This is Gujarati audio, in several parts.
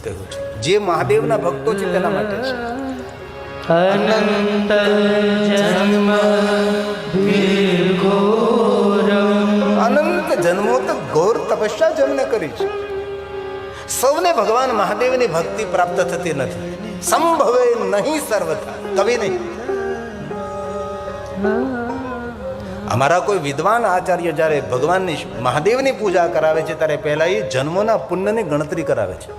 કહ્યું છે. જે મહાદેવના ભક્તો છે તેના માટે છે. અનંત જન્મ અનંત જન્મો તો ઘોર તપસ્યા જેમને કરી છે. સૌને ભગવાન મહાદેવની ભક્તિ પ્રાપ્ત થતી નથી. સંભવે નહીં સર્વથા, કવિ નહીં. અમારા કોઈ વિદ્વાન આચાર્ય જ્યારે ભગવાનની મહાદેવની પૂજા કરાવે છે ત્યારે પહેલા એ જન્મોના પુણ્યની ગણતરી કરાવે છે.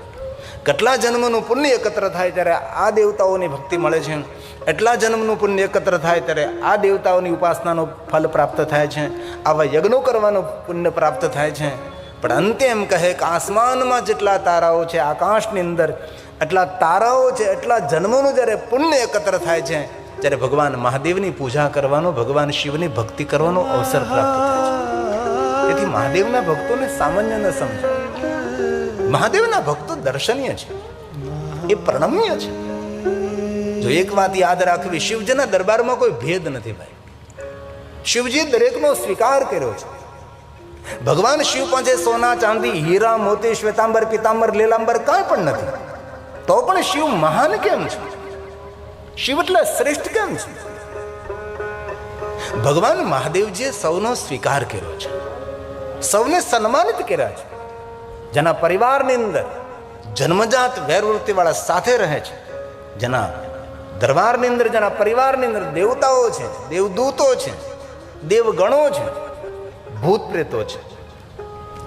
કેટલા જન્મનું પુણ્ય એકત્ર થાય ત્યારે આ દેવતાઓની ભક્તિ મળે છે, એટલા જન્મનું પુણ્ય એકત્ર થાય ત્યારે આ દેવતાઓની ઉપાસનાનો ફલ પ્રાપ્ત થાય છે, આવા યજ્ઞો કરવાનું પુણ્ય પ્રાપ્ત થાય છે. પણ અંતે એમ કહે કે આસમાનમાં જેટલા તારાઓ છે, આકાશની અંદર એટલા તારાઓ છે, એટલા જન્મોનું જ્યારે પુણ્ય એકત્ર થાય છે ત્યારે ભગવાન મહાદેવની પૂજા કરવાનો, ભગવાન શિવની ભક્તિ કરવાનો અવસર પ્રાપ્ત થાય છે. તેથી મહાદેવના ભક્તોને સામાન્ય ન સમજાય. મહાદેવના ભક્તો દર્શનીય છે, એ પ્રણમ્ય છે. જો એક વાત યાદ રાખવી, શિવજીના દરબારમાં કોઈ ભેદ નથી ભાઈ. શિવજી દરેકનો સ્વીકાર કર્યો છે. ભગવાન શિવ પાસે સોના, ચાંદી, હીરા, મોતી, શ્વેતાંબર, પિતાંબર, લીલાંબર કાંઈ પણ નથી. તો પણ શિવ મહાન કેમ છે? શિવ એટલે શ્રેષ્ઠ કેમ છે? ભગવાન મહાદેવજીએ સૌનો સ્વીકાર કર્યો છે, સૌને સન્માનિત કર્યા છે. જેના પરિવારની અંદર જન્મજાત વેરવૃત્તિ વાળા સાથે રહે છે, જેના દરબારની અંદર, જેના પરિવારની અંદર દેવતાઓ છે, દેવદૂતો છે, દેવગણો છે, ભૂત પ્રેતો છે.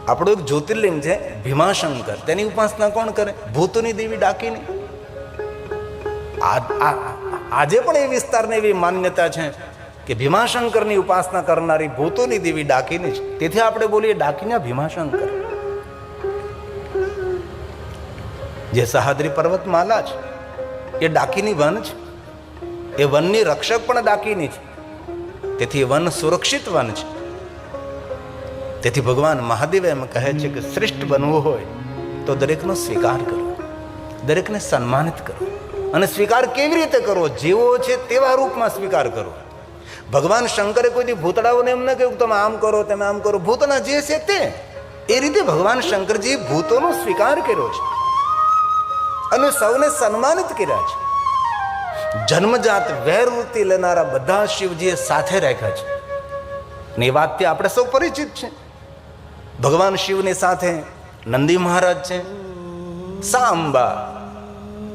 આપણું એક જ્યોતિર્લિંગ છે ભીમાશંકર, તેની ઉપાસના કોણ કરે? ભૂતોની દેવી ડાકીની. આજે પણ એ વિસ્તારને એવી માન્યતા છે કે ભીમાશંકરની ઉપાસના કરનારી ભૂતોની દેવી ડાકીની છે. તેથી આપણે બોલીએ ડાકીના ભીમાશંકર. જે સહ્યાદ્રી પર્વતમાલા છે એ ડાકીની વન છે. એ વનની રક્ષક પણ ડાકીની છે. તેથી વન સુરક્ષિત વન છે. તેથી ભગવાન મહાદેવ એમ કહે છે કે શ્રેષ્ઠ બનવું હોય તો દરેકનો સ્વીકાર કરો, દરેકને સન્માનિત કરો. અને સ્વીકાર કેવી રીતે કરવો? જેવો છે તેવા રૂપમાં સ્વીકાર કરો. ભગવાન શંકરે કોઈ ભૂતડાઓને એમ ન કહ્યું તમે આમ કરો, તમે આમ કરો. ભૂતના જે છે તે એ રીતે ભગવાન શંકરજી ભૂતોનો સ્વીકાર કર્યો છે અને સૌને સન્માનિત કર્યા છે. જન્મજાત વેરવૃત્તિ લેનારા બધા શિવજીએ સાથે રાખ્યા છે. ને એ વાતથી આપણે સૌ પરિચિત છે. ભગવાન શિવની સાથે નંદી મહારાજ છે, સાંબા,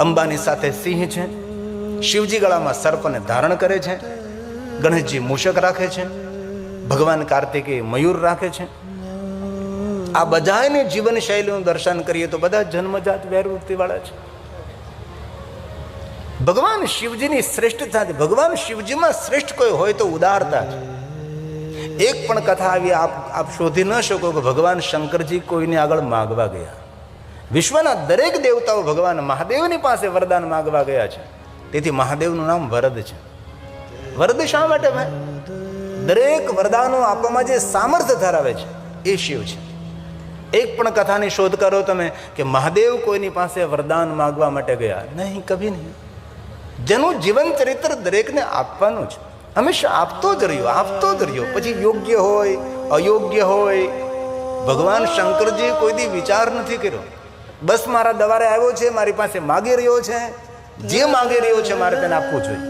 અંબાની સાથે સિંહ છે, શિવજી ગળામાં સર્પને ધારણ કરે છે, ગણેશજી મૂષક રાખે છે, ભગવાન કાર્તિકેય મયુર રાખે છે. આ બધાની જીવન શૈલીનું દર્શન કરીએ તો બધા જન્મજાત વેરવૃત્તિ વાળા છે. ભગવાન શિવજીની શ્રેષ્ઠતા, ભગવાન શિવજીમાં શ્રેષ્ઠ કોઈ હોય તો ઉદારતા છે. એક પણ કથા આવી આપ શોધી ન શકો કે ભગવાન શંકરજી કોઈને આગળ માગવા ગયા. વિશ્વના દરેક દેવતાઓ ભગવાન મહાદેવની પાસે વરદાન માગવા ગયા છે. તેથી મહાદેવનું નામ વરદ છે. વરદ શા માટે ભાઈ? દરેક વરદાનો આપવામાં જે સામર્થ્ય ધરાવે છે એ શિવ છે. એક પણ કથાની શોધ કરો તમે કે મહાદેવ કોઈની પાસે વરદાન માગવા માટે ગયા, નહીં, કભી નહીં. જેનું જીવન ચરિત્ર દરેકને આપવાનું છે, હંમેશા આપતો જ રહ્યો. પછી યોગ્ય હોય, અયોગ્ય હોય. ભગવાન શંકરજી કોઈ દી વિચાર નથી કર્યો. બસ મારા દવારે આવ્યો છે, મારી પાસે માગી રહ્યો છે, જે માગી રહ્યો છે મારે તેને આપવું જોઈએ.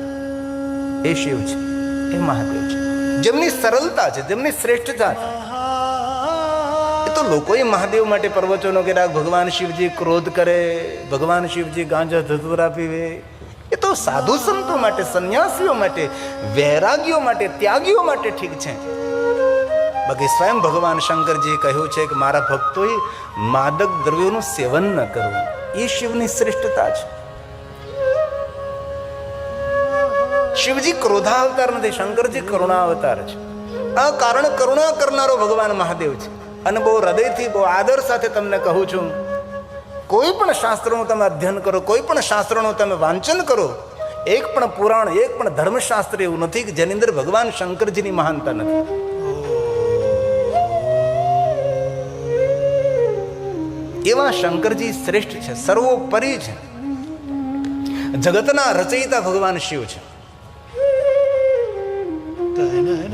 એ શિવ છે, એ મહાદેવ છે. જેમની સરળતા છે, જેમની શ્રેષ્ઠતા છે. એ તો લોકોએ મહાદેવ માટે પ્રવચનો કર્યા. ભગવાન શિવજી ક્રોધ કરે, ભગવાન શિવજી ગાંજા ધતુરા પીવે. એ તો સાધુ સંતો માટે, સંન્યાસીઓ માટે, વૈરાગીઓ માટે, ત્યાગીઓ માટે ઠીક છે. બાકી સ્વયં ભગવાન શંકરજી કહ્યું છે કે મારા ભક્તોએ માદક દ્રવ્યોનું સેવન ન કરવું. એ શિવની શ્રેષ્ઠતા છે. શિવજી ક્રોધાવતાર નથી, શંકરજી કરુણા અવતાર છે. આ કારણ કરુણા કરનારો ભગવાન મહાદેવ છે. અને બહુ હૃદયથી, બહુ આદર સાથે તમને કહું છું, કોઈ પણ શાસ્ત્રનું તમે અધ્યયન કરો, કોઈ પણ શાસ્ત્રનું તમે વાંચન કરો, એક પણ પુરાણ, એક પણ ધર્મશાસ્ત્ર એવું નથી કે જેની અંદર ભગવાન શંકરજીની મહાનતા નથી. એવા શંકરજી શ્રેષ્ઠ છે, સર્વોપરી છે. જગતના રચયિતા ભગવાન શિવ છે.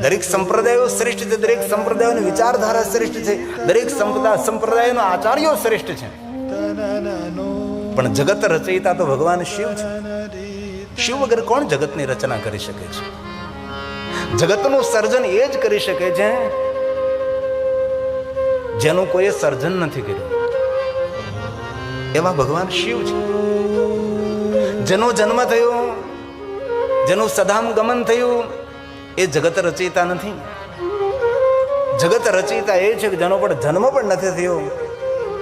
દરેક સંપ્રદાયો શ્રેષ્ઠ છે, દરેક સંપ્રદાયોની વિચારધારા શ્રેષ્ઠ છે, દરેક સંપ્રદાયનો આચાર્યો શ્રેષ્ઠ છે. પણ પણ જગત રચયિતા તો ભગવાન શિવ છે. શિવ વગર કોણ જગતની રચના કરી શકે છે? જગતનું સર્જન એ જ કરી શકે છે જેનું કોઈ સર્જન નથી કર્યું. એવા ભગવાન શિવ છે. જેનો જન્મ થયો, જેનું સદામ ગમન થયું, એ જગત રચયિતા નથી. જગત રચયિતા એ છે કે જેનો પણ જન્મ પણ નથી થયો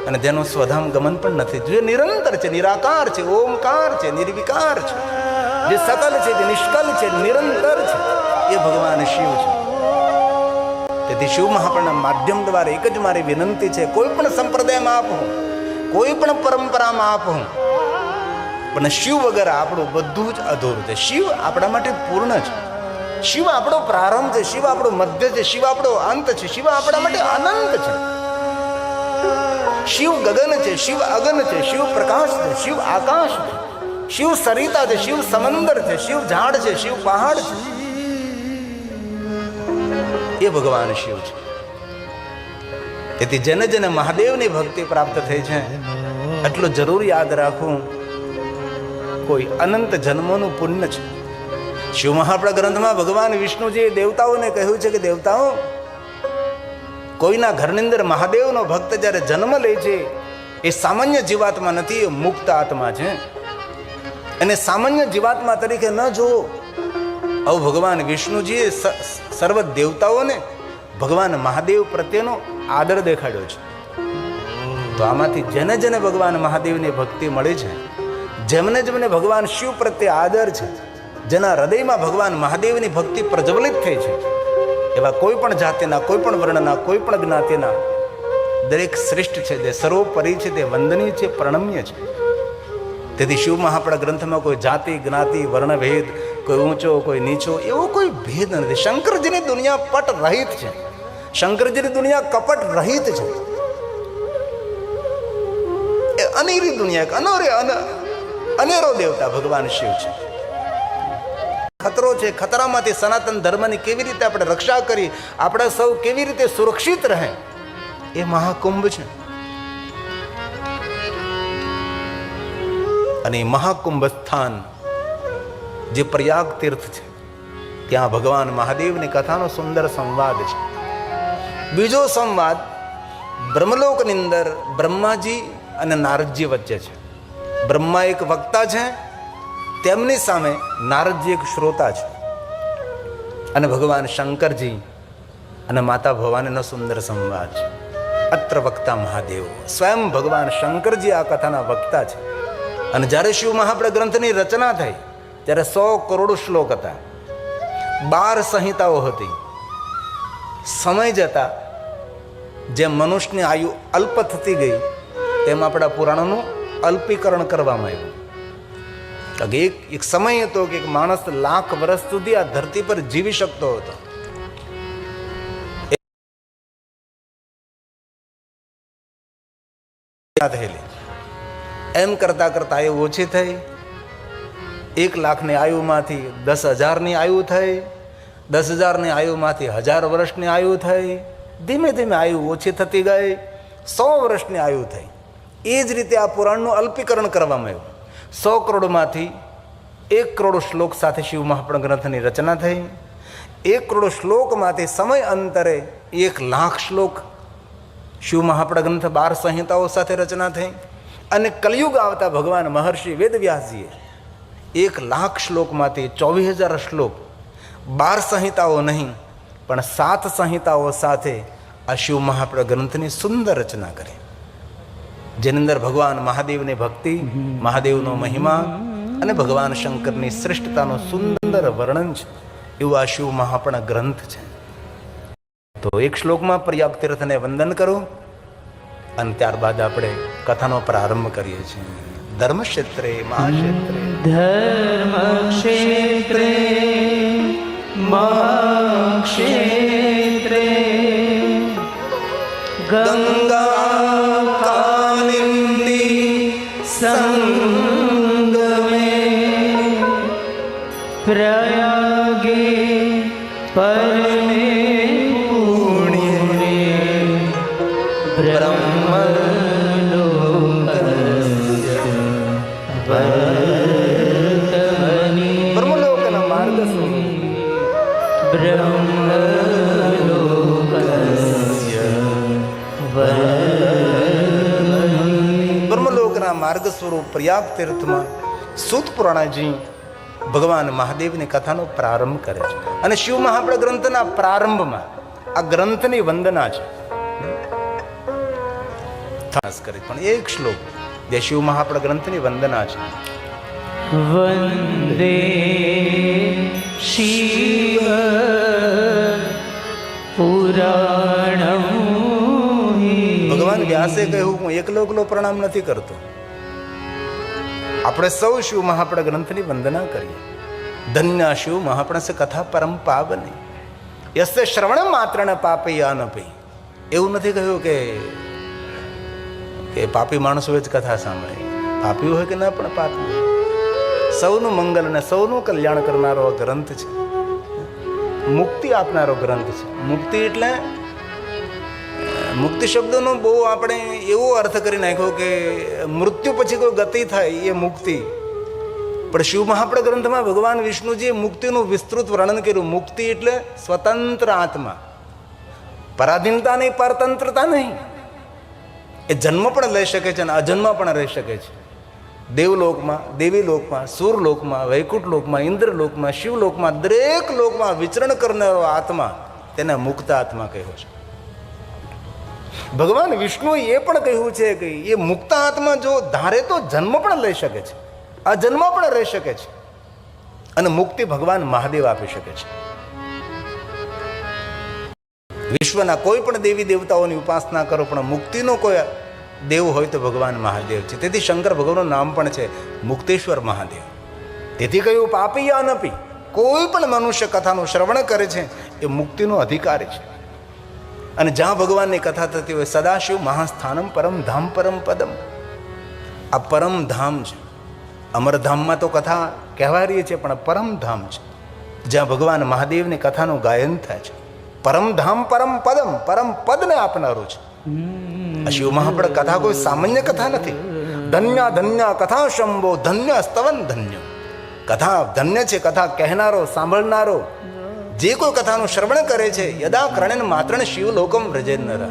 અને જેનું સ્વધામ ગમન પણ નથી. જે નિરંતર છે, નિરાકાર છે, ઓમકાર છે, નિર્વિકાર છે, જે સકલ છે, જે નિષ્કલ છે, નિરંતર છે, એ ભગવાન શિવ છે. તેથી શિવ મહાપ્રભુના માધ્યમ દ્વારા એક જ મારી વિનંતી છે, કોઈ પણ સંપ્રદાયમાં આપો, કોઈ પણ પરંપરામાં આપો, પણ શિવ વગર આપણું બધું જ અધૂરું છે. શિવ આપણા માટે પૂર્ણ છે. શિવ આપણો પ્રારંભ છે, શિવ આપણો મધ્ય છે, શિવ આપણો અંત છે, શિવ આપણા માટે અનંત છે. શિવ ગગન છે, શિવ અગન છે, શિવ પ્રકાશ છે, શિવ આકાશ છે, શિવ સરિતા છે, શિવ સમંદર છે, શિવ ઝાડ છે, શિવ પહાડ છે. એ ભગવાન શિવ છે. તેથી જેને જેને મહાદેવની ભક્તિ પ્રાપ્ત થઈ છે, એટલું જરૂર યાદ રાખવું, કોઈ અનંત જન્મોનું પુણ્ય છે. શિવ મહાપ્રભુ ગ્રંથમાં ભગવાન વિષ્ણુજીએ દેવતાઓને કહ્યું છે કે દેવતાઓ, કોઈના ઘરની અંદર મહાદેવનો ભક્ત જ્યારે જન્મ લે છે, એ સામાન્ય જીવાત્મા નથી, એ મુક્ત આત્મા છે. અને સામાન્ય જીવાત્મા તરીકે ન જુઓ. આવું ભગવાન વિષ્ણુજીએ સર્વ દેવતાઓને ભગવાન મહાદેવ પ્રત્યેનો આદર દેખાડ્યો છે. તો આમાંથી જેને જેને ભગવાન મહાદેવની ભક્તિ મળી છે, જેમને જેમને ભગવાન શિવ પ્રત્યે આદર છે, જેના હૃદયમાં ભગવાન મહાદેવની ભક્તિ પ્રજ્વલિત થઈ છે, એવા કોઈ પણ જાતિના, કોઈ પણ વર્ણના, કોઈ પણ જ્ઞાતિના દરેક શ્રેષ્ઠ છે, તે સર્વોપરી છે, તે વંદનીય છે, પ્રણમ્ય છે. તેથી શિવ મહાપ્રભુ ગ્રંથમાં કોઈ જાતિ, જ્ઞાતિ, વર્ણભેદ, કોઈ ઊંચો, કોઈ નીચો, એવો કોઈ ભેદ નથી. શંકરજીની દુનિયા પટ રહિત છે. શંકરજીની દુનિયા કપટ રહિત છે. એ અનેરી દુનિયા, અનેરો દેવતા ભગવાન શિવ છે. ખતરો છે, ખતરામાંથી સનાતન ધર્મની કેવી રીતે આપણે રક્ષા કરી, આપણે સૌ કેવી રીતે સુરક્ષિત રહે, એ મહાકુંભ છે. અને મહાકુંભ સ્થાન જે પ્રયાગ તીર્થ છે, ત્યાં ભગવાન મહાદેવની કથાનો સુંદર સંવાદ છે. બીજો સંવાદ બ્રહ્મલોકની અંદર બ્રહ્માજી અને નારદજી વચ્ચે છે. બ્રહ્મા એક વક્તા છે, તેમની સામે નારદજી એક શ્રોતા છે. અને ભગવાન શંકરજી અને માતા ભવાનીનો સુંદર સંવાદ છે. અત્ર વક્તા મહાદેવ, સ્વયં ભગવાન શંકરજી આ કથાના વક્તા છે. અને જ્યારે શિવ મહાપ્રભુ ગ્રંથની રચના થઈ, ત્યારે 100 કરોડ શ્લોક હતા, 12 સંહિતાઓ હતી. સમય જતા જેમ મનુષ્યની આયુ અલ્પ થતી ગઈ, તેમ આપણા પુરાણોનું અલ્પીકરણ કરવામાં આવ્યું. એક સમય હતો કે એક માણસ લાખ વર્ષ સુધી આ ધરતી પર જીવી શકતો હતો. એમ કરતા કરતા આયુ ઓછી થઈ. 1 લાખની આયુમાંથી 10,000ની આયુ થઈ, 10,000ની આયુમાંથી 1000 વર્ષની આયુ થઈ. ધીમે ધીમે આયુ ઓછી થતી ગઈ, 100 વર્ષની આયુ થઈ. એ જ રીતે આ પુરાણનું અલ્પીકરણ કરવામાં આવ્યું. 100 કરોડમાંથી 1 કરોડ શ્લોક સાથે શિવ મહાપ્રભુ ગ્રંથની રચના થઈ. 1 કરોડ શ્લોકમાંથી સમય અંતરે 1 લાખ શ્લોક શિવ મહાપ્રભુ ગ્રંથ 12 સંહિતાઓ સાથે રચના થઈ. અને કલયુગ આવતા ભગવાન મહર્ષિ વેદવ્યાસજીએ 1 લાખ શ્લોકમાંથી 24,000 શ્લોક 12 સંહિતાઓ નહીં પણ 7 સંહિતાઓ સાથે આ શિવ મહાપ્રભુ ગ્રંથની સુંદર રચના કરી, જેની અંદર ભગવાન મહાદેવની ભક્તિ, મહાદેવનો મહિમા અને ભગવાન શંકરની શ્રેષ્ઠતાનું સુંદર વર્ણન છે. એવું આ શિવ મહાપ્રભુ ગ્રંથ છે. તો એક શ્લોકમાં પ્રયાગ તીર્થને વંદન કરો અને ત્યારબાદ આપણે કથાનો પ્રારંભ કરીએ છીએ. ધર્મક્ષેત્રે મહાક્ષેત્રે, ધર્મક્ષેત્રે મહાક્ષેત્રે ગંગા કાલિંદી સંગમે પ્રયાગે પરમે પુણ્યે બ્રહ્મલોકસ્ય માર્ગ સ્વરૂપ પ્રયાગ તીર્થમાં સૂત પુરાણજી ભગવાન મહાદેવની કથાનો પ્રારંભ કરે છે. અને શિવ મહાપણ ગ્રંથના પ્રારંભમાં આ ગ્રંથની વંદના છે. ખાસ કરી પણ એક શ્લોક જે શિવ મહાપણ ગ્રંથની વંદના છે. વંદે શિવ પુરાણમ. ભગવાન વ્યાસે કહ્યું હું એકલો પ્રણામ નથી કરતો. આપણે સૌ શિવ મહાપણ ગ્રંથની વંદના કરીએ. ધન્ય શિવ મહાપણ સે કથા પરમ પાવની યસ્ય શ્રવણ માત્ર ન પાપયા ન પઈ. એવું નથી કહ્યું કે પાપી માણસોએ જ કથા સાંભળે. પાપી હોય કે ના પણ પાપી, સૌનું મંગલ અને સૌનું કલ્યાણ કરનારો ગ્રંથ છે. મુક્તિ આપનારો ગ્રંથ છે. મુક્તિ એટલે મુક્તિ શબ્દનો બહુ આપણે એવો અર્થ કરી નાખ્યો કે મૃત્યુ પછી કોઈ ગતિ થાય એ મુક્તિ. પણ શિવ મહાપણ ગ્રંથમાં ભગવાન વિષ્ણુજીએ મુક્તિનું વિસ્તૃત વર્ણન કર્યું. મુક્તિ એટલે સ્વતંત્ર આત્મા, પરાધીનતા નહીં, પરતંત્રતા નહીં. એ જન્મ પણ લઈ શકે છે અને અજન્મ પણ રહી શકે છે. દેવલોકમાં, દેવી લોકમાં, સુરલોકમાં, વૈકુંઠ લોકમાં, ઇન્દ્રલોકમાં, શિવલોકમાં, દરેક લોકમાં વિચરણ કરનારો આત્મા તેને મુક્ત આત્મા કહ્યો છે. ભગવાન વિષ્ણુએ એ પણ કહ્યું છે કે એ મુક્ત આત્મા જો ધારે તો જન્મ પણ લઈ શકે છે, અજન્મ પણ રહી શકે છે અને મુક્તિ ભગવાન મહાદેવ આપી શકે છે. વિશ્વના કોઈ પણ દેવી દેવતાઓની ઉપાસના કરો પણ મુક્તિનો કોઈ દેવ હોય તો ભગવાન મહાદેવ છે. તેથી શંકર ભગવાનનું નામ પણ છે મુક્તેશ્વર મહાદેવ. તેથી કહ્યું પાપી અનપી. કોઈ પણ મનુષ્ય કથાનું શ્રવણ કરે છે એ મુક્તિનો અધિકારી છે. અને જ્યાં ભગવાનની કથા થતી હોય સદાશિવ મહાસ્થાનમ પરમ ધામ પરમ પદમ. આ પરમ ધામ છે. અમરધામમાં તો કથા કહેવાય રહી છે પણ પરમ ધામ છે જ્યાં ભગવાન મહાદેવની કથાનું ગાયન થાય છે. પરમ ધામ પરમ પદમ, પરમ પદને આપનારું છે. આ શિવ મહાપણ કથા કોઈ સામાન્ય કથા નથી. ધન્ય ધન્ય કથા શંભો, ધન્ય સ્તવન ધન્ય. કથા ધન્ય છે. કથા કહેનારો, સાંભળનારો, જે કોઈ કથાનું શ્રવણ કરે છે યદા કર્ણેન માત્ર શિવલોકમ વ્રજેન્નર.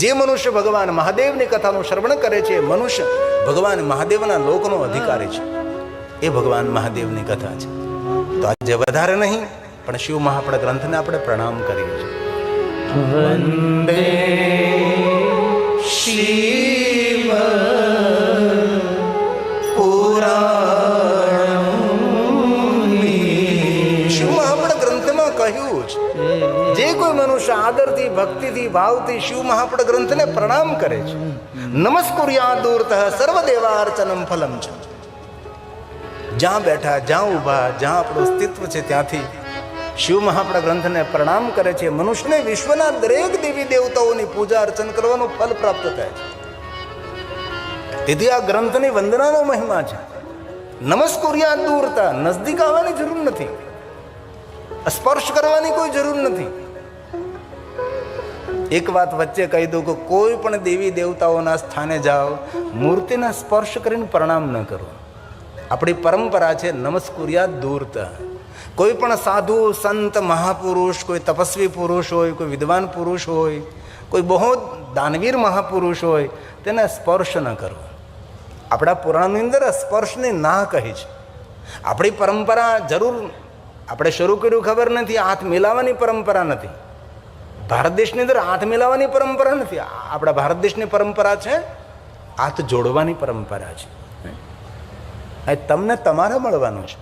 જે મનુષ્ય ભગવાન મહાદેવની કથાનું શ્રવણ કરે છે મનુષ્ય ભગવાન મહાદેવના લોકનો અધિકારી છે. એ ભગવાન મહાદેવની કથા છે. તો આજે વધારે નહીં પણ શિવ મહાપણ ગ્રંથને આપણે પ્રણામ કરીએ છીએ. વંદે શિવ જે કોઈ મનુષ્ય આદરથી, ભક્તિથી, ભાવથી શિવ મહાપણ ગ્રંથને પ્રણામ કરે છે નમસ્કુર્યા દૂરતઃ સર્વદેવાર્ચનમ ફલમ છે. જ્યાં બેઠા, જ્યાં ઊભા, જ્યાં આપણું અસ્તિત્વ છે ત્યાંથી શિવ મહાપણ ગ્રંથને પ્રણામ કરે છે મનુષ્યને વિશ્વના દરેક દેવી દેવતાઓની પૂજા અર્ચન કરવાનું ફલ પ્રાપ્ત થાય છે. તેથી આ ગ્રંથની વંદનાનો મહિમા છે. નમસ્કુર્યા દૂરતઃ, નજદીક આવવાની જરૂર નથી, સ્પર્શ કરવાની કોઈ જરૂર નથી. એક વાત વચ્ચે કહી દઉં કે કોઈ પણ દેવી દેવતાઓના સ્થાને જાઓ મૂર્તિના સ્પર્શ કરીને પ્રણામ ન કરો. આપણી પરંપરા છે નમસ્કુર્યા દૂરતઃ. કોઈ પણ સાધુ, સંત, મહાપુરુષ, કોઈ તપસ્વી પુરુષ હોય, કોઈ વિદ્વાન પુરુષ હોય, કોઈ બહુ દાનવીર મહાપુરુષ હોય તેને સ્પર્શ ન કરો. આપણા પુરાણની અંદર સ્પર્શની ના કહી છે. આપણી પરંપરા જરૂર આપણે શરૂ કર્યું ખબર નથી, હાથ મિલાવવાની પરંપરા નથી. ભારત દેશની અંદર હાથ મિલાવવાની પરંપરા નથી. આપણા ભારત દેશની પરંપરા છે હાથ જોડવાની પરંપરા છે. તમને તમારે મળવાનું છે.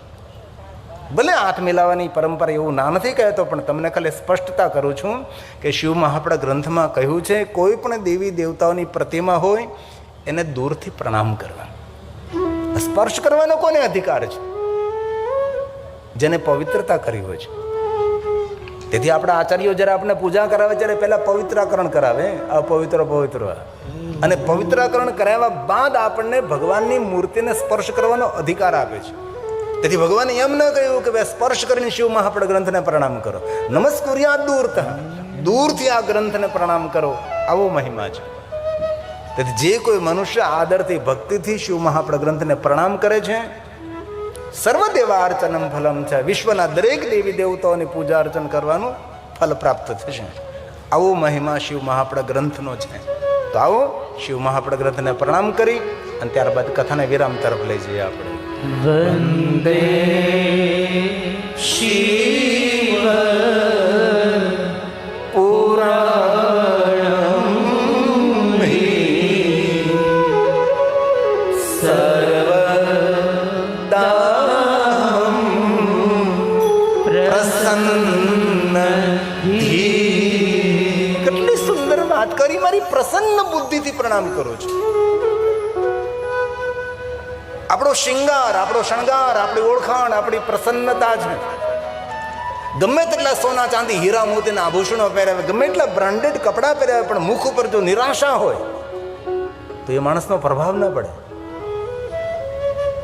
ભલે હાથ મિલાવવાની પરંપરા એવું ના નથી કહેતો પણ તમને ખાલી સ્પષ્ટતા કરું છું કે શિવ મહાપણ ગ્રંથમાં કહ્યું છે કોઈ પણ દેવી દેવતાઓની પ્રતિમા હોય એને દૂરથી પ્રણામ કરવા. સ્પર્શ કરવાનો કોને અધિકાર છે? જેને પવિત્રતા કરી હોય છે. તેથી આપણા આચાર્યો જ્યારે આપણે પૂજા કરાવે ત્યારે પહેલા પવિત્રાકરણ કરાવે, અપવિત્ર પવિત્ર, અને પવિત્રાકરણ કરાવ્યા બાદ આપણને ભગવાનની મૂર્તિને સ્પર્શ કરવાનો અધિકાર આપે છે. તેથી ભગવાને એમ ન કહ્યું કે ભાઈ સ્પર્શ કરીને શિવ મહાપણ ગ્રંથને પ્રણામ કરો. નમસ્કુર્યા દૂરતઃ, દૂરથી આ ગ્રંથને પ્રણામ કરો, આવો મહિમા છે. તેથી જે કોઈ મનુષ્ય આદરથી, ભક્તિથી શિવ મહાપણ ગ્રંથને પ્રણામ કરે છે સર્વદેવા અર્ચનમ ફલમ છે. વિશ્વના દરેક દેવી દેવતાઓની પૂજા અર્ચન કરવાનું ફલ પ્રાપ્ત થશે. આવો મહિમા શિવ મહાપણ ગ્રંથનો છે. તો આવો શિવ મહાપણ ગ્રંથને પ્રણામ કરી અને ત્યારબાદ કથાને વિરામ તરફ લઈ જઈએ આપણે. વંદે શિવ પુરાણમ સર્વદા પ્રસન્ન. કેટલી સુંદર વાત કરી. મારી પ્રસન્ન બુદ્ધિથી પ્રણામ કરું છું. આપણો શિંગાર, આપણો શણગાર, આપણી ઓળખાણ, આપણી પ્રસન્નતા છે. ગમે તેટલા સોના ચાંદી હીરા મોતીના આભૂષણો પહેરાવે, ગમે એટલા બ્રાન્ડેડ કપડાં પહેરાવે, પણ મુખ ઉપર જો નિરાશા હોય તો એ માણસનો પ્રભાવ ન પડે.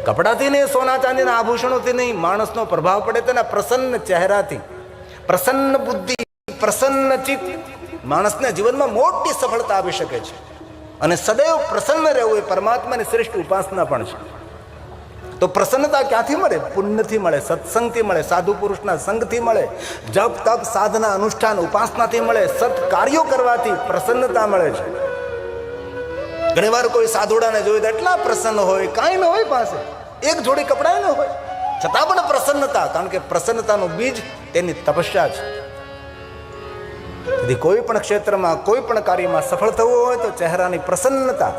કપડાથી નહીં, સોના ચાંદીના આભૂષણોથી નહીં, માણસનો પ્રભાવ પડે તેના પ્રસન્ન ચહેરાથી. પ્રસન્ન બુદ્ધિ, પ્રસન્ન ચિત્ત માણસના જીવનમાં મોટી સફળતા આપી શકે છે. અને સદૈવ પ્રસન્ન રહેવું એ પરમાત્માની શ્રેષ્ઠ ઉપાસના પણ છે. તો પ્રસન્નતા ક્યાંથી મળે? પુણ્યથી મળે, સત્સંગથી મળે, સાધુ પુરુષના સંગથી મળે, જપ તપ સાધના અનુષ્ઠાન ઉપાસનાથી મળે, સત કાર્યો કરવાથી પ્રસન્નતા મળે છે. ઘણી વાર કોઈ સાધુડાને જોઈ તો એટલા પ્રસન્ન હોય, કાંઈ ન હોય પાસે, એક જોડી કપડાં ન હોય, છતાં પણ પ્રસન્નતા. કારણ કે પ્રસન્નતાનું બીજ તેની તપસ્યા છે. તેથી કોઈ પણ ક્ષેત્રમાં, કોઈ પણ કાર્યમાં સફળ થવું હોય તો ચહેરાની પ્રસન્નતા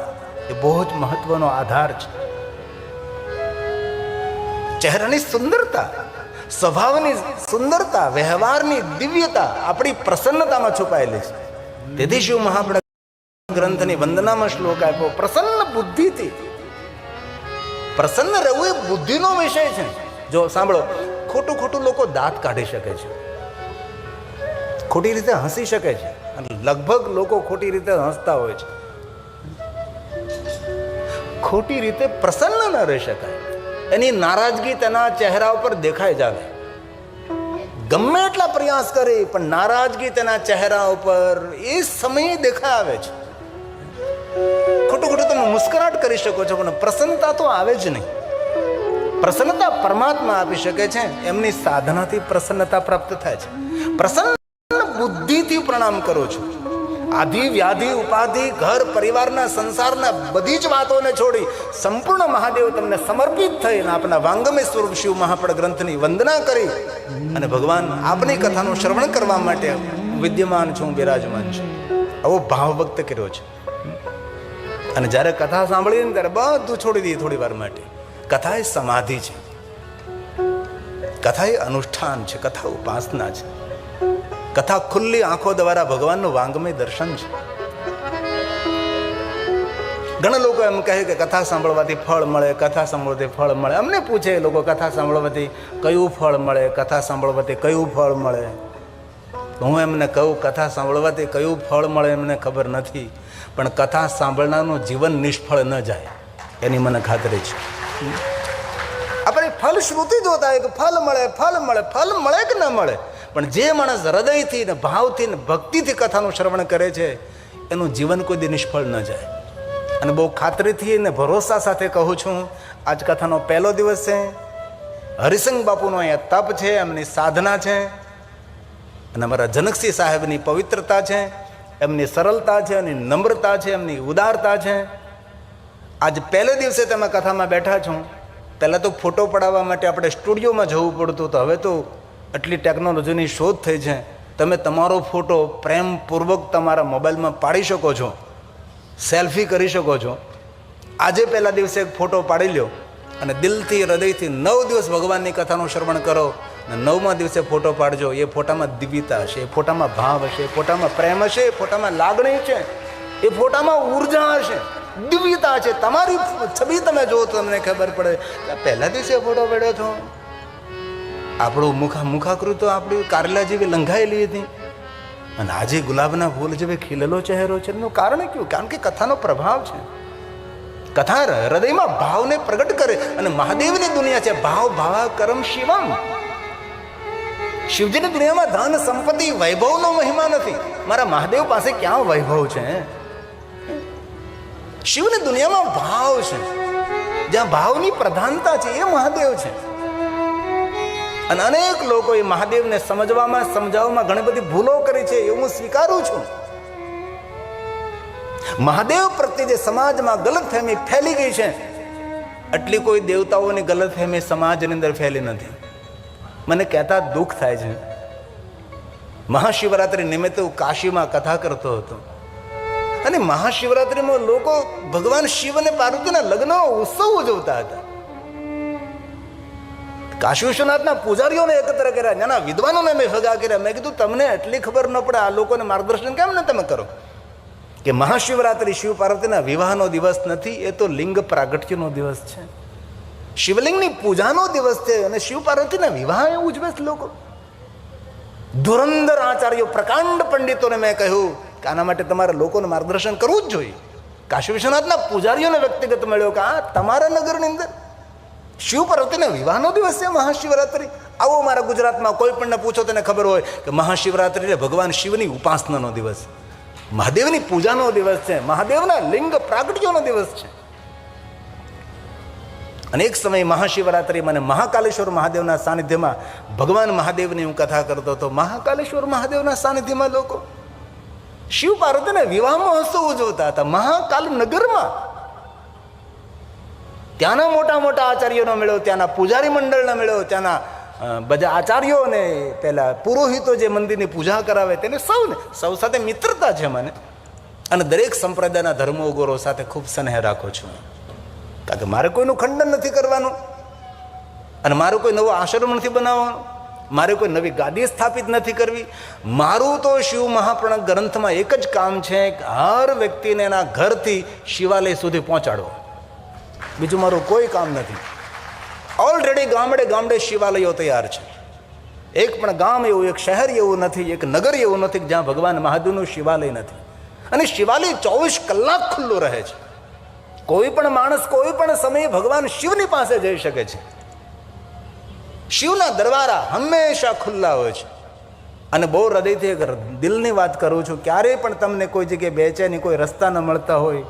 એ બહુ જ મહત્વનો આધાર છે. ચહેરાની સુંદરતા, સ્વભાવની સુંદરતા, વ્યવહારની દિવ્યતા આપણી પ્રસન્નતામાં છુપાયેલી છે. તેથી શિવ મહાપ્રદ ગ્રંથની વંદનામાં શ્લોક આપ્યો, પ્રસન્ન બુદ્ધિથી. પ્રસન્ન રહેવું એ બુદ્ધિનો વિષય છે. જો સાંભળો, ખોટું ખોટું લોકો દાંત કાઢી શકે છે, ખોટી રીતે હસી શકે છે, અને લગભગ લોકો ખોટી રીતે હસતા હોય છે. ખોટી રીતે પ્રસન્ન ન રહી શકાય. એની નારાજગી તેના ચહેરા ઉપર દેખાઈ જાવે. ગમે એટલા પ્રયાસ કરે પણ નારાજગી તેના ચહેરા ઉપર એ સમયે દેખાઈ આવે છે. ખોટું ખોટું તમે મુસ્કરાટ કરી શકો છો, પણ પ્રસન્નતા તો આવે જ નહીં. પ્રસન્નતા પરમાત્મા આપી શકે છે. એમની સાધનાથી પ્રસન્નતા પ્રાપ્ત થાય છે. પ્રસન્ન બુદ્ધિથી પ્રણામ કરું છું. આધિ વ્યાધિ ઉપાધિ ઘર પરિવારના સંસારના બધી જ વાતોને છોડી સંપૂર્ણ મહાદેવ તમને સમર્પિત થઈને આપના વાંગમય સ્વરૂપ શિવ મહાપડ ગ્રંથની વંદના કરી અને ભગવાન આપની કથાનું શ્રવણ કરવા માટે વિદ્યમાન છું, બિરાજમાન છું, આવો ભાવ વ્યક્ત કર્યો છે. અને જ્યારે કથા સાંભળીને ત્યારે બધું છોડી દઈએ થોડી વાર માટે. કથા એ સમાધિ છે, કથા એ અનુષ્ઠાન છે, કથા ઉપાસના છે. કથા ખુલ્લી આંખો દ્વારા ભગવાનનું વાંગમય દર્શન છે. ઘણા લોકો એમ કહે કે કથા સાંભળવાથી ફળ મળે, કથા સાંભળવાથી ફળ મળે. અમને પૂછે લોકો, કથા સાંભળવાથી કયું ફળ મળે, કથા સાંભળવાથી કયું ફળ મળે? હું એમને કહું, કથા સાંભળવાથી કયું ફળ મળે એમને ખબર નથી, પણ કથા સાંભળનારનું જીવન નિષ્ફળ ન જાય એની મને ખાતરી છે. આપણે ફલશ્રુતિ જોતા હોય કે ફલ મળે, ફળ મળે, ફલ મળે કે ન મળે, પણ જે માણસ હૃદયથી ને ભાવથી ને ભક્તિથી કથાનું શ્રવણ કરે છે એનું જીવન કોઈ દી નિષ્ફળ ન જાય. અને બહુ ખાતરીથી ને ભરોસા સાથે કહું છું, આજ કથાનો પહેલો દિવસ છે. હરિસંગ બાપુનો અહીંયા તપ છે, એમની સાધના છે, અને અમારા જનકસિંહ સાહેબની પવિત્રતા છે, એમની સરળતા છે, એમની નમ્રતા છે, એમની ઉદારતા છે. આજ પહેલે દિવસે તમે કથામાં બેઠા છો. પહેલાં તો ફોટો પડાવવા માટે આપણે સ્ટુડિયોમાં જવું પડતું, તો હવે તો આટલી ટેકનોલોજીની શોધ થઈ છે. તમે તમારો ફોટો પ્રેમપૂર્વક તમારા મોબાઈલમાં પાડી શકો છો, સેલ્ફી કરી શકો છો. આજે પહેલા દિવસે એક ફોટો પાડી લ્યો અને દિલથી હૃદયથી 9 દિવસ ભગવાનની કથાનું શ્રવણ કરો, અને 9મા દિવસે ફોટો પાડજો. એ ફોટામાં દિવ્યતા હશે, એ ફોટામાં ભાવ હશે, એ ફોટામાં પ્રેમ હશે, એ ફોટામાં લાગણી છે, એ ફોટામાં ઉર્જા હશે, દિવ્યતા છે. તમારી છબી તમે જો તો તમને ખબર પડે. પહેલા દિવસે ફોટો પાડ્યો છો, આપણું મુખાકૃત તો આપણી કારેલા જેવી લંઘાયેલી હતી, અને આજે ગુલાબના ફૂલ જેવી ખીલેલો ચહેરો છે. એનું કારણ કયું? કારણ કે કથાનો પ્રભાવ છે. કથા હૃદયમાં ભાવને પ્રગટ કરે. અને મહાદેવની દુનિયા છે, ભાવ ભાવા કરમ શિવમ. શિવજીની દુનિયામાં ધન સંપત્તિ વૈભવનો મહિમા નથી. મારા મહાદેવ પાસે ક્યાં વૈભવ છે? શિવની દુનિયામાં ભાવ છે. જ્યાં ભાવની પ્રધાનતા છે એ મહાદેવ છે. અને અનેક લોકો એ મહાદેવને સમજાવવામાં ઘણી બધી ભૂલો કરી છે, એ હું સ્વીકારું છું. મહાદેવ પ્રત્યે જે સમાજમાં ગલતફહેમી ફેલી ગઈ છે, એટલી કોઈ દેવતાઓની ગલતફહેમી સમાજની અંદર ફેલી નથી. મને કહેતા દુઃખ થાય છે. મહાશિવરાત્રી નિમિત્તે હું કાશીમાં કથા કરતો હતો અને મહાશિવરાત્રીમાં લોકો ભગવાન શિવ અને પાર્વતીના લગ્નનો ઉત્સવ ઉજવતા હતા. કાશી વિશ્વનાથના પૂજારીઓને એકત્ર કર્યા, નાના વિદ્વાનોને મેં ભેગા કર્યા. મેં કીધું તમને એટલી ખબર ન પડે, આ લોકોને માર્ગદર્શન કેમ ને તમે કરો કે મહાશિવરાત્રી શિવ પાર્વતીના વિવાહનો દિવસ નથી, એ તો લિંગ પ્રાગટ્યનો દિવસ છે, શિવલિંગની પૂજાનો દિવસ છે અને શિવ પાર્વતીના વિવાહ એ ઉજવે છે લોકો. ધુરંધર આચાર્યો પ્રકાંડ પંડિતોને મેં કહ્યું કે આના માટે તમારે લોકોને માર્ગદર્શન કરવું જ જોઈએ. કાશી વિશ્વનાથના પૂજારીઓને વ્યક્તિગત મળ્યો કે આ તમારા નગરની અંદર શિવ પાર્વતીના વિવાહનો દિવસ છે મહાશિવરાત્રી. આવો મારા ગુજરાતમાં કોઈ પણને પૂછો તેને ખબર હોય કે મહાશિવરાત્રી એટલે ભગવાન શિવની ઉપાસનાનો દિવસ, મહાદેવની પૂજાનો દિવસ છે, મહાદેવના લિંગ પ્રાગટ્યનો દિવસ છે. અને એક સમયે મહાશિવરાત્રી મને મહાકાલેશ્વર મહાદેવના સાનિધ્યમાં ભગવાન મહાદેવની હું કથા કરતો હતો. મહાકાલેશ્વર મહાદેવના સાનિધ્યમાં લોકો શિવ પાર્વતીના વિવાહ મહોત્સવ ઉજવતા હતા મહાકાલ નગરમાં. ત્યાંના મોટા મોટા આચાર્યોનો મળ્યો, ત્યાંના પૂજારી મંડળનો મળ્યો, ત્યાંના બધા આચાર્યોને પેલા પુરોહિતો જે મંદિરની પૂજા કરાવે તેને સૌ સાથે મિત્રતા છે મને. અને દરેક સંપ્રદાયના ધર્મગુરુઓ સાથે ખૂબ સ્નેહ રાખું છું, કારણ કે મારે કોઈનું ખંડન નથી કરવાનું અને મારો કોઈ નવો આશ્રમ નથી બનાવવાનો, મારે કોઈ નવી ગાદી સ્થાપિત નથી કરવી. મારું તો શિવ મહાપ્રાણ ગ્રંથમાં એક જ કામ છે કે હર વ્યક્તિને એના ઘરથી શિવાલય સુધી પહોંચાડવો, બીજું મારું કોઈ કામ નથી. ઓલરેડી ગામડે ગામડે શિવાલયો તૈયાર છે. એક પણ ગામ એવું, એક શહેર એવું નથી, એક નગર એવું નથી કે જ્યાં ભગવાન મહાદેવનું શિવાલય નથી. અને શિવાલય 24 કલાક ખુલ્લું રહે છે. કોઈ પણ માણસ કોઈ પણ સમયે ભગવાન શિવની પાસે જઈ શકે છે. શિવના દરવાજા હંમેશા ખુલ્લા હોય છે. અને બહુ હૃદયથી દિલની વાત કરું છું, ક્યારેય પણ તમને કોઈ જગ્યાએ બેચેની કોઈ રસ્તા ન મળતા હોય,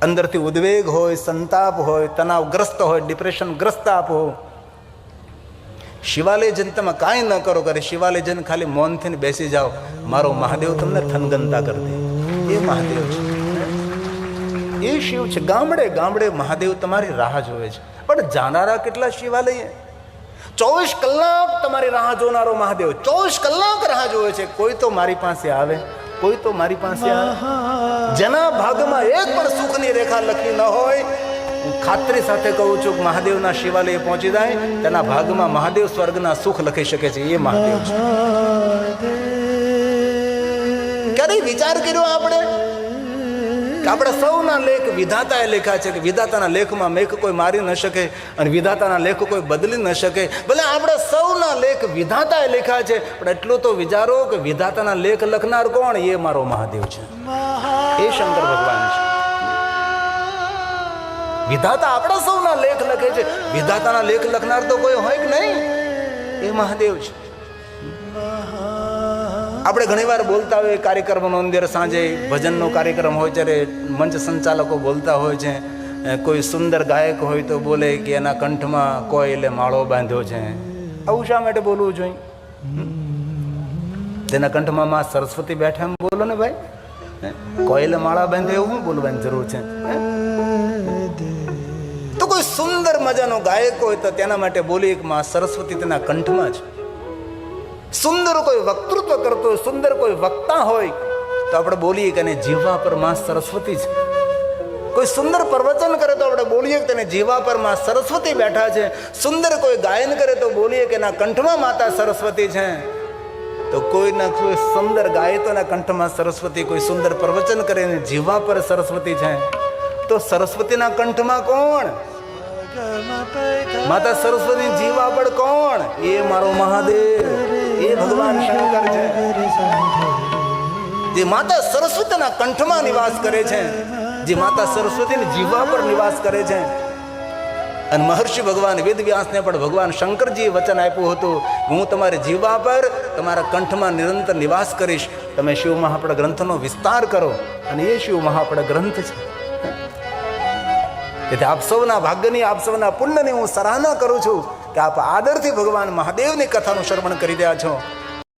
અંદરથી ઉદ્વેગ હોય, સંતાપ હોય, તણાવગ્રસ્ત હોય, ડિપ્રેશનગ્રસ્ત આપ હો, શિવાલય જઈને તમે કાંઈ ન કરો કરે, શિવાલય જઈને ખાલી મૌનથી બેસી જાઓ, મારો મહાદેવ તમને થનગનતા કરી દે. એ મહાદેવ છે, એ શિવ છે. ગામડે ગામડે મહાદેવ તમારી રાહ જોવે છે. પણ જાનારા કેટલા શિવાલય? 24 કલાક તમારી રાહ જોનારો મહાદેવ 24 કલાક રાહ જોવે છે. કોઈ તો મારી પાસે આવે, કોઈ તો મારી પાસે આવે. જેના ભાગમાં એક પણ સુખની રેખા લખી ન હોય, હું ખાતરી સાથે કહું છું કે મહાદેવના શિવાલય પહોંચી જાય, તેના ભાગમાં મહાદેવ સ્વર્ગના સુખ લખી શકે છે. એ મહાદેવ છે. ક્યારેય વિચાર કર્યો આપણે કે આપણે સૌના લેખ વિધાતાએ લેખા છે, કે વિધાતાના લેખમાં મેઘ કોઈ મારી ન શકે અને વિધાતાના લેખ કોઈ બદલી ન શકે. ભલે આપણે સૌના લેખ વિધાતાએ લેખા છે, પણ એટલું તો વિચારો કે વિધાતાના લેખ લખનાર કોણ? એ મારો મહાદેવ છે, એ શંકર ભગવાન છે. વિધાતા આપણા સૌના લેખ લખે છે, વિધાતાના લેખ લખનાર તો કોઈ હોય કે નહીં? એ મહાદેવ છે. આપણે ઘણીવાર બોલતા હોય કાર્યક્રમનો અંદર, સાંજે ભજનનો કાર્યક્રમ હોય ત્યારે મંચ સંચાલકો બોલતા હોય છે, કોઈ સુંદર ગાયક હોય તો બોલે કે એના કંઠમાં કોયલે માળો બાંધ્યો છે. આવું શા માટે બોલવું જોઈએ? તેના કંઠમાં માં સરસ્વતી બેઠા એમ બોલો ને ભાઈ. કોયલે માળા બાંધે એવું બોલવાની જરૂર છે? તો કોઈ સુંદર મજાનો ગાયક હોય તો તેના માટે બોલીએ કે માં સરસ્વતી તેના કંઠમાં છે. સુંદર કોઈ વક્તૃત્વ કરતો હોય, સુંદર કોઈ વક્તા હોય તો આપણે બોલીએ કે એને જીવા પર માં સરસ્વતી છે. કોઈ સુંદર પ્રવચન કરે તો આપણે બોલીએ કે તેને જીવા પર માં સરસ્વતી બેઠા છે. સુંદર કોઈ ગાયન કરે તો બોલીએ કે એના કંઠમાં માતા સરસ્વતી છે. તો કોઈના કોઈ સુંદર ગાય તો એના કંઠમાં સરસ્વતી, કોઈ સુંદર પ્રવચન કરે એને જીવા પર સરસ્વતી છે. તો સરસ્વતીના કંઠમાં કોણ? માતા સરસ્વતી જીવા પર કોણ? એ મારો મહાદેવ, એ ભગવાન શંકર છે, જે માતા સરસ્વતીના કંઠમાં નિવાસ કરે છે, જે માતા સરસ્વતીની જીવા પર નિવાસ કરે છે. અને મહર્ષિ ભગવાન વેદવ્યાસને પણ ભગવાન શંકરજીએ વચન આપ્યું હતું, હું તમારી જીવા પર, તમારા કંઠમાં નિરંતર નિવાસ કરીશ. તમે શિવ મહાપડ ગ્રંથનો વિસ્તાર કરો. અને એ શિવ મહાપડ ગ્રંથ છે. તેથી આપ સૌના ભાગ્યની, આપ સૌના પુણ્યની હું સરાહના કરું છું કે આપ આદરથી ભગવાન મહાદેવની કથાનું શ્રવણ કરી રહ્યા છો.